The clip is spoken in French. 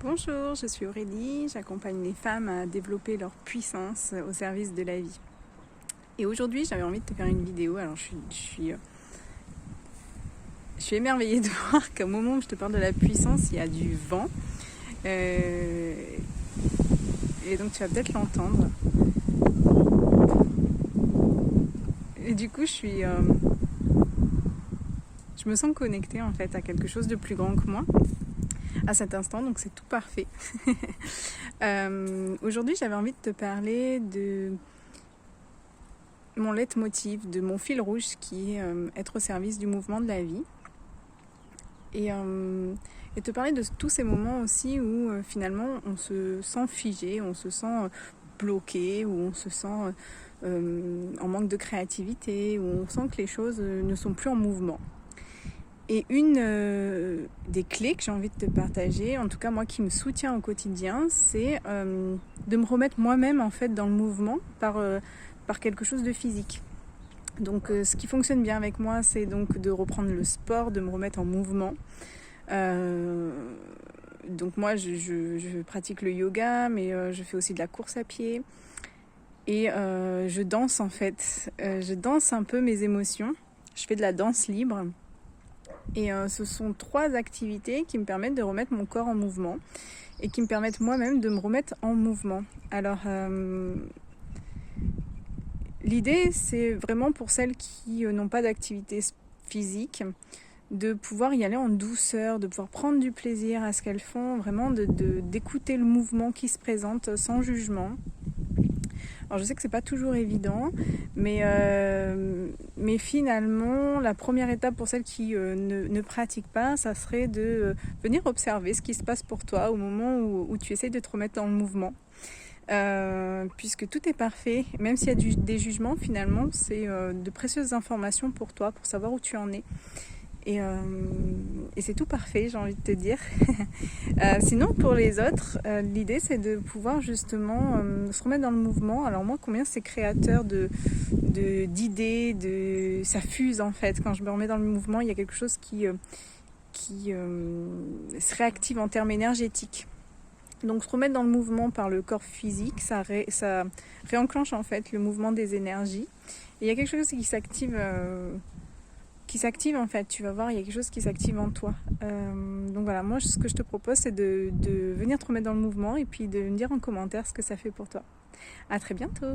Bonjour, je suis Aurélie, j'accompagne les femmes à développer leur puissance au service de la vie. Et aujourd'hui, j'avais envie de te faire une vidéo. Alors, je suis émerveillée de voir qu'au moment où je te parle de la puissance, il y a du vent. Et donc, tu vas peut-être l'entendre. Et du coup, je me sens connectée en fait à quelque chose de plus grand que moi à cet instant, donc c'est tout parfait. Aujourd'hui, j'avais envie de te parler de mon leitmotiv, de mon fil rouge qui est être au service du mouvement de la vie. Et te parler de tous ces moments aussi où finalement on se sent figé, on se sent bloqué, où on se sent en manque de créativité, où on sent que les choses ne sont plus en mouvement. Et une des clés que j'ai envie de te partager, en tout cas moi qui me soutient au quotidien, c'est de me remettre moi-même en fait dans le mouvement par quelque chose de physique. Donc ce qui fonctionne bien avec moi, c'est donc de reprendre le sport, de me remettre en mouvement. Donc moi je pratique le yoga, mais je fais aussi de la course à pied. Et je danse en fait. Je danse un peu mes émotions. Je fais de la danse libre. Et ce sont 3 activités qui me permettent de remettre mon corps en mouvement et qui me permettent moi-même de me remettre en mouvement. Alors, l'idée, c'est vraiment pour celles qui n'ont pas d'activité physique, de pouvoir y aller en douceur, de pouvoir prendre du plaisir à ce qu'elles font, vraiment d'écouter le mouvement qui se présente sans jugement. Alors je sais que c'est pas toujours évident, mais finalement la première étape pour celles qui ne pratiquent pas, ça serait de venir observer ce qui se passe pour toi au moment où tu essayes de te remettre dans le mouvement. Puisque tout est parfait, même s'il y a des jugements, finalement c'est de précieuses informations pour toi, pour savoir où tu en es. Et c'est tout parfait, j'ai envie de te dire. Sinon, pour les autres, l'idée c'est de pouvoir justement se remettre dans le mouvement. Alors moi, combien c'est créateur d'idées, ça fuse en fait. Quand je me remets dans le mouvement, il y a quelque chose qui se réactive en termes énergétiques. Donc se remettre dans le mouvement par le corps physique, ça réenclenche en fait le mouvement des énergies. Et il y a quelque chose qui s'active en fait, tu vas voir, il y a quelque chose qui s'active en toi. Donc voilà, moi ce que je te propose c'est de venir te remettre dans le mouvement et puis de me dire en commentaire ce que ça fait pour toi. À très bientôt.